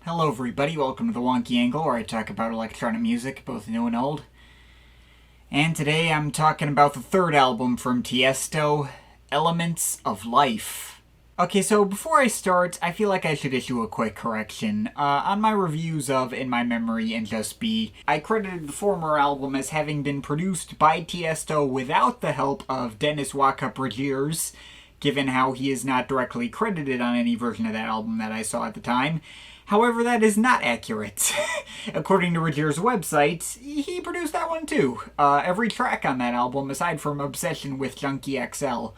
Hello everybody, welcome to the Wonky Angle, where I talk about electronic music, both new and old. And today I'm talking about the third album from Tiësto, Elements of Life. Okay, so before I start, I feel like I should issue a quick correction. On my reviews of In My Memory and Just Be, I credited the former album as having been produced by Tiësto without the help of Dennis Waka-Bragiers, given how he is not directly credited on any version of that album that I saw at the time. However, that is not accurate. According to Rogier's website, he produced that one too. Every track on that album, aside from Obsession with Junkie XL.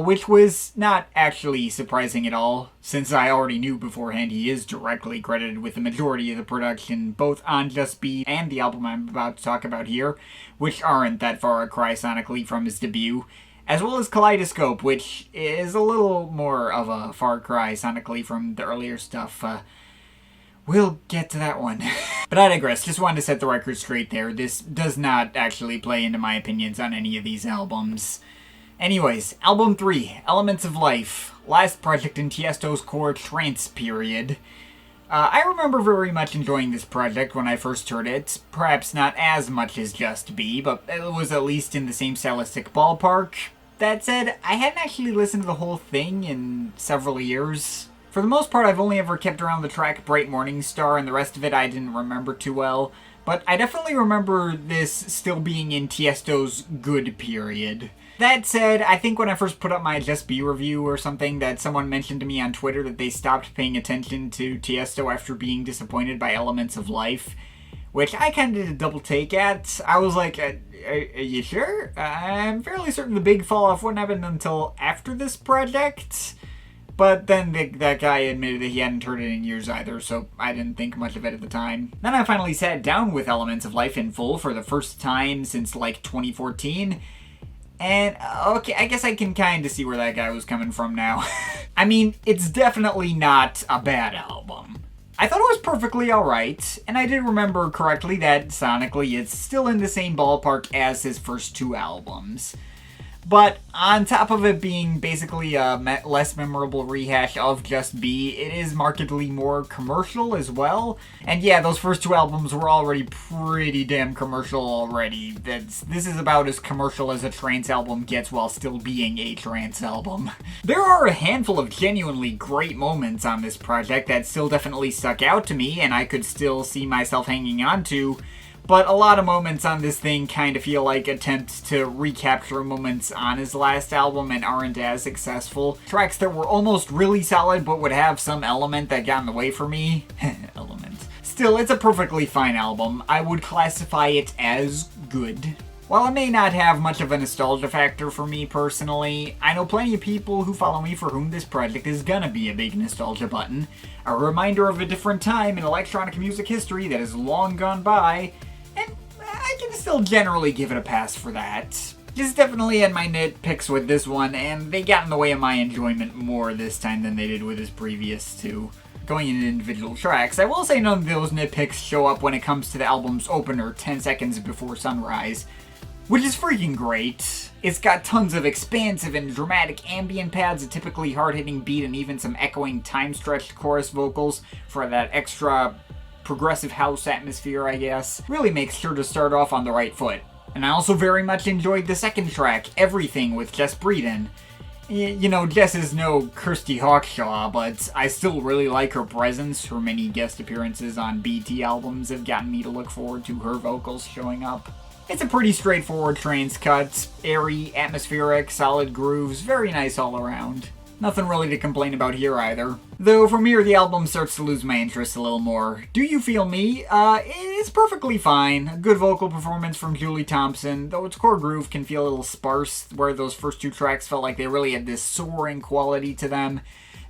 Which was not actually surprising at all, since I already knew beforehand he is directly credited with the majority of the production, both on Just Be and the album I'm about to talk about here, which aren't that far a cry sonically from his debut, as well as Kaleidoscope, which is a little more of a far cry sonically from the earlier stuff. We'll get to that one. But I digress, just wanted to set the record straight there. This does not actually play into my opinions on any of these albums. Anyways, Album 3, Elements of Life, last project in Tiësto's core trance period. I remember very much enjoying this project when I first heard it, perhaps not as much as Just Be, but it was at least in the same stylistic ballpark. That said, I hadn't actually listened to the whole thing in several years. For the most part, I've only ever kept around the track Bright Morningstar, and the rest of it I didn't remember too well. But I definitely remember this still being in Tiësto's good period. That said, I think when I first put up my Just Be review or something, that someone mentioned to me on Twitter that they stopped paying attention to Tiësto after being disappointed by Elements of Life, which I kind of did a double take at. I was like, are you sure? I'm fairly certain the big fall off wouldn't happen until after this project. But then that guy admitted that he hadn't heard it in years either, so I didn't think much of it at the time. Then I finally sat down with Elements of Life in full for the first time since like 2014. And, okay, I guess I can kind of see where that guy was coming from now. I mean, it's definitely not a bad album. I thought it was perfectly alright, and I did remember correctly that sonically it's still in the same ballpark as his first two albums. But on top of it being basically a less memorable rehash of Just Be, it is markedly more commercial as well. And yeah, those first two albums were already pretty damn commercial already. This is about as commercial as a trance album gets while still being a trance album. There are a handful of genuinely great moments on this project that still definitely stuck out to me and I could still see myself hanging on to. But a lot of moments on this thing kind of feel like attempts to recapture moments on his last album and aren't as successful. Tracks that were almost really solid but would have some element that got in the way for me. Element. Still, it's a perfectly fine album. I would classify it as good. While it may not have much of a nostalgia factor for me personally, I know plenty of people who follow me for whom this project is gonna be a big nostalgia button. A reminder of a different time in electronic music history that has long gone by. And I can still generally give it a pass for that. Just definitely had my nitpicks with this one, and they got in the way of my enjoyment more this time than they did with his previous two. Going into individual tracks, I will say none of those nitpicks show up when it comes to the album's opener, 10 Seconds Before Sunrise, which is freaking great. It's got tons of expansive and dramatic ambient pads, a typically hard-hitting beat, and even some echoing time-stretched chorus vocals for that extra progressive house atmosphere, I guess. Really makes sure to start off on the right foot. And I also very much enjoyed the second track, Everything, with Jess Breeden. You know, Jess is no Kirsty Hawkshaw, but I still really like her presence. Her many guest appearances on BT albums have gotten me to look forward to her vocals showing up. It's a pretty straightforward trance cut, airy, atmospheric, solid grooves, very nice all around. Nothing really to complain about here either. Though from here the album starts to lose my interest a little more. Do You Feel Me? It's perfectly fine. A good vocal performance from Julie Thompson, though its core groove can feel a little sparse, where those first two tracks felt like they really had this soaring quality to them.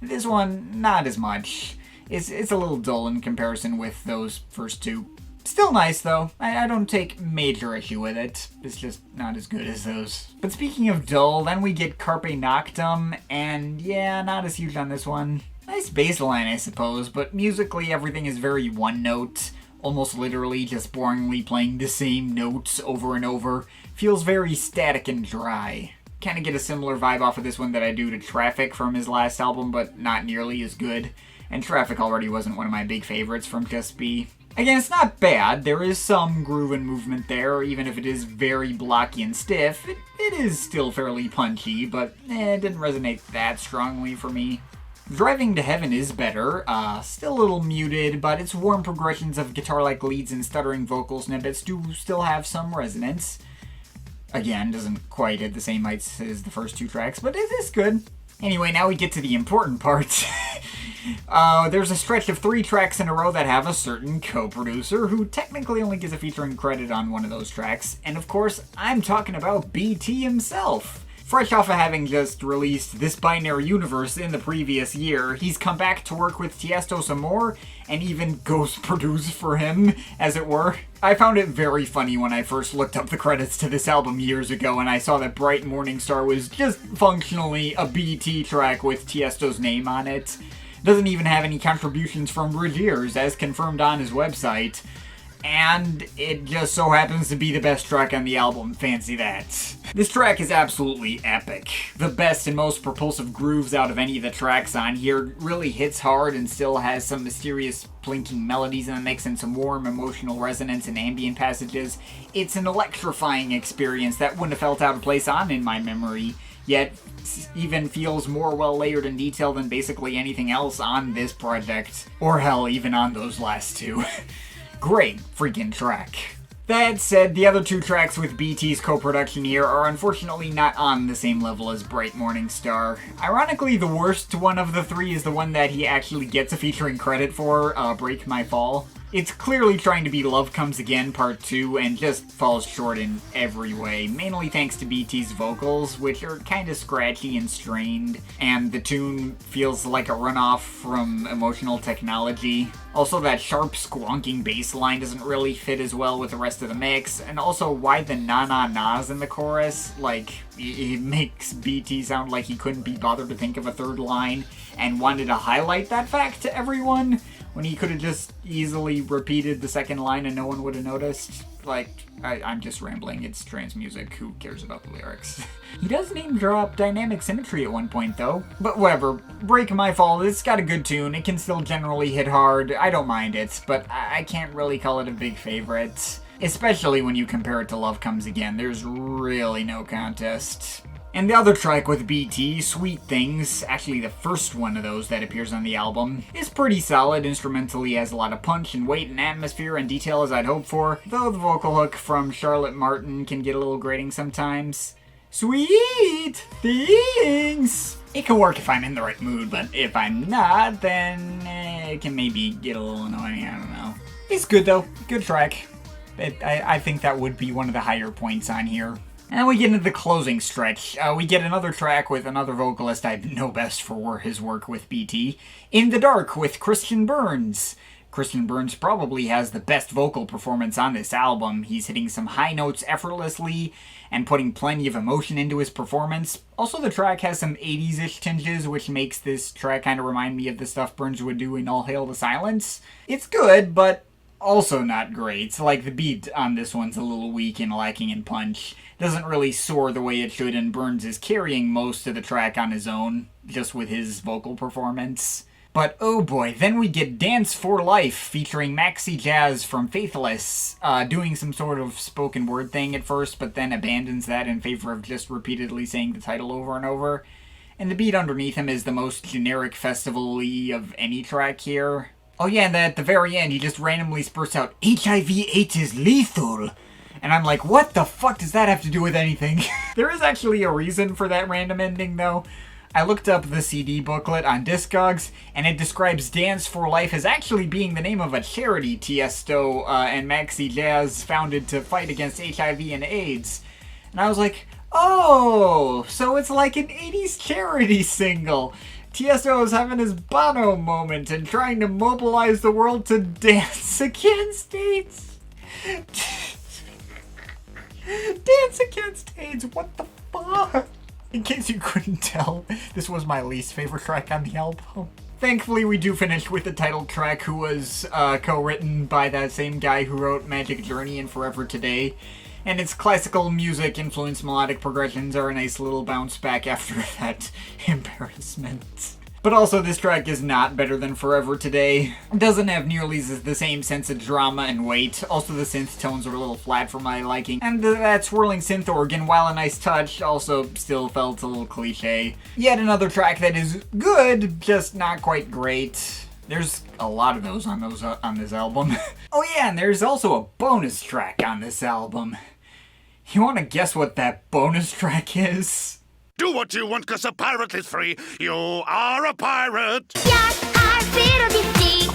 This one, not as much. It's a little dull in comparison with those first two. Still nice, though. I don't take major issue with it. It's just not as good as those. But speaking of dull, then we get Carpe Noctem, and yeah, not as huge on this one. Nice bass line, I suppose, but musically everything is very one note. Almost literally just boringly playing the same notes over and over. Feels very static and dry. Kinda get a similar vibe off of this one that I do to Traffic from his last album, but not nearly as good. And Traffic already wasn't one of my big favorites from Just B. Again, it's not bad. There is some groove and movement there, even if it is very blocky and stiff. It is still fairly punchy, but it didn't resonate that strongly for me. Driving to Heaven is better, still a little muted, but its warm progressions of guitar-like leads and stuttering vocal snippets do still have some resonance. Again, doesn't quite hit the same heights as the first two tracks, but it is good. Anyway, now we get to the important part. There's a stretch of 3 tracks in a row that have a certain co-producer who technically only gets a featuring credit on one of those tracks, and of course, I'm talking about BT himself. Fresh off of having just released This Binary Universe in the previous year, he's come back to work with Tiësto some more, and even ghost produced for him, as it were. I found it very funny when I first looked up the credits to this album years ago and I saw that Bright Morningstar was just functionally a BT track with Tiësto's name on it. Doesn't even have any contributions from Regiers, as confirmed on his website. And it just so happens to be the best track on the album, fancy that. This track is absolutely epic. The best and most propulsive grooves out of any of the tracks on here, really hits hard and still has some mysterious plinking melodies in the mix and some warm emotional resonance in ambient passages. It's an electrifying experience that wouldn't have felt out of place on In My Memory, yet even feels more well layered and detailed than basically anything else on this project, or hell, even on those last two. Great freaking track. That said, the other 2 tracks with BT's co-production here are unfortunately not on the same level as Bright Morningstar. Ironically, the worst one of the 3 is the one that he actually gets a featuring credit for, Break My Fall. It's clearly trying to be Love Comes Again Part 2 and just falls short in every way, mainly thanks to BT's vocals, which are kinda scratchy and strained, and the tune feels like a runoff from Emotional Technology. Also, that sharp squonking bass line doesn't really fit as well with the rest of the mix, and also why the na-na-nas in the chorus, like, it makes BT sound like he couldn't be bothered to think of a third line, and wanted to highlight that fact to everyone, when he could have just easily repeated the second line and no one would have noticed. Like, I'm just rambling, it's trance music, who cares about the lyrics? He does name drop Dynamic Symmetry at one point though, but whatever. Break My Fall, it's got a good tune, it can still generally hit hard, I don't mind it, but I can't really call it a big favorite. Especially when you compare it to Love Comes Again, there's really no contest. And the other track with BT, Sweet Things, actually the first one of those that appears on the album, is pretty solid. Instrumentally has a lot of punch and weight and atmosphere and detail as I'd hoped for, though the vocal hook from Charlotte Martin can get a little grating sometimes. Sweet Things! It can work if I'm in the right mood, but if I'm not, then it can maybe get a little annoying, I don't know. It's good though, good track. I think that would be one of the higher points on here. And we get into the closing stretch. We get another track with another vocalist I know best for his work with BT. In the Dark with Christian Burns. Christian Burns probably has the best vocal performance on this album. He's hitting some high notes effortlessly and putting plenty of emotion into his performance. Also, the track has some 80s-ish tinges, which makes this track kind of remind me of the stuff Burns would do in All Hail the Silence. It's good, but also not great. Like, the beat on this one's a little weak and lacking in punch. Doesn't really soar the way it should, and Burns is carrying most of the track on his own, just with his vocal performance. But oh boy, then we get Dance for Life featuring Maxi Jazz from Faithless, doing some sort of spoken word thing at first, but then abandons that in favor of just repeatedly saying the title over and over. And the beat underneath him is the most generic festival-y of any track here. Oh yeah, and at the very end, he just randomly spurts out, HIV/AIDS is lethal! And I'm like, what the fuck does that have to do with anything? There is actually a reason for that random ending, though. I looked up the CD booklet on Discogs, and it describes Dance for Life as actually being the name of a charity Tiësto and Maxi Jazz founded to fight against HIV and AIDS. And I was like, oh, so it's like an 80s charity single. Tiësto is having his Bono moment and trying to mobilize the world to dance against AIDS. Dance Against AIDS, what the fuck? In case you couldn't tell, this was my least favorite track on the album. Thankfully, we do finish with the title track, who was co-written by that same guy who wrote Magic Journey and Forever Today. And its classical music-influenced melodic progressions are a nice little bounce back after that embarrassment. But But also, this track is not better than Forever Today. It doesn't have nearly the same sense of drama and weight. Also, the synth tones are a little flat for my liking. And that swirling synth organ, while a nice touch, also still felt a little cliche. Yet another track that is good, just not quite great. There's a lot of those on this album. Oh yeah, and there's also a bonus track on this album. You want to guess what that bonus track is? Do what you want, 'cause a pirate is free. You are a pirate. Yes, I feel the sea.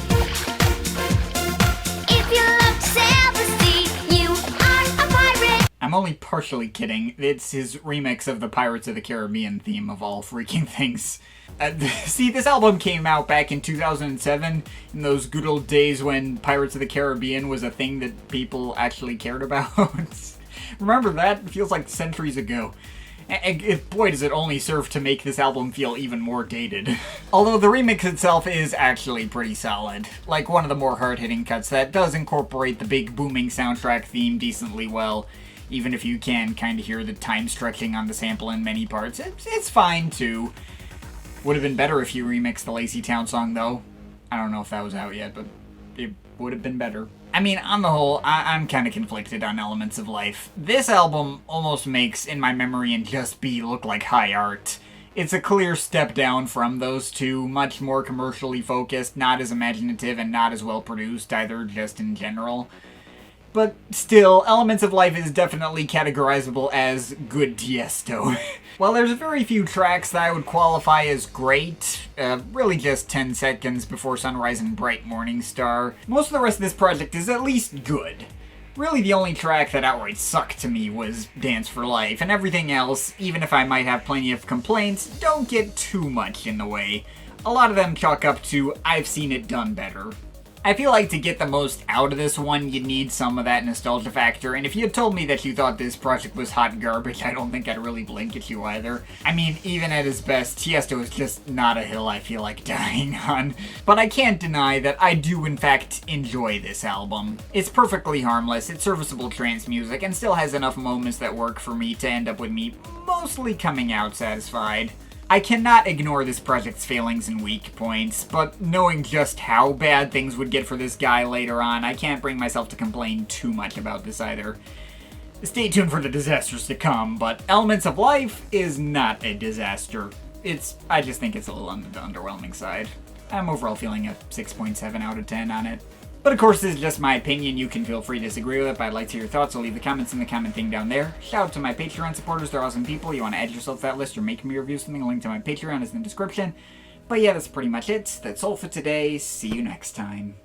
If you love to sail the sea, you are a pirate. I'm only partially kidding. It's his remix of the Pirates of the Caribbean theme of all freaking things. See, this album came out back in 2007, in those good old days when Pirates of the Caribbean was a thing that people actually cared about. Remember that? It feels like centuries ago. And boy, does it only serve to make this album feel even more dated. Although the remix itself is actually pretty solid. Like one of the more hard-hitting cuts that does incorporate the big booming soundtrack theme decently well, even if you can kind of hear the time stretching on the sample in many parts. It's fine too. Would have been better if you remixed the Lazy Town song though. I don't know if that was out yet, but it would have been better. I mean, on the whole, I'm kind of conflicted on Elements of Life. This album almost makes In My Memory and Just Be look like high art. It's a clear step down from those two, much more commercially focused, not as imaginative, and not as well produced either, just in general. But still, Elements of Life is definitely categorizable as good Tiësto. While there's very few tracks that I would qualify as great, really just 10 seconds before sunrise and bright Morningstar, most of the rest of this project is at least good. Really the only track that outright sucked to me was Dance for Life, and everything else, even if I might have plenty of complaints, don't get too much in the way. A lot of them chalk up to I've seen it done better. I feel like to get the most out of this one, you need some of that nostalgia factor, and if you had told me that you thought this project was hot garbage, I don't think I'd really blink at you either. I mean, even at his best, Tiësto is just not a hill I feel like dying on. But I can't deny that I do in fact enjoy this album. It's perfectly harmless, it's serviceable trance music, and still has enough moments that work for me to end up with me mostly coming out satisfied. I cannot ignore this project's failings and weak points, but knowing just how bad things would get for this guy later on, I can't bring myself to complain too much about this either. Stay tuned for the disasters to come, but Elements of Life is not a disaster. I just think it's a little on the underwhelming side. I'm overall feeling a 6.7 out of 10 on it. But of course, this is just my opinion. You can feel free to disagree with it, but I'd like to hear your thoughts, so leave the comments in the comment thing down there. Shout out to my Patreon supporters, they're awesome people. You want to add yourself to that list or make me review something, a link to my Patreon is in the description. But yeah, that's pretty much it. That's all for today. See you next time.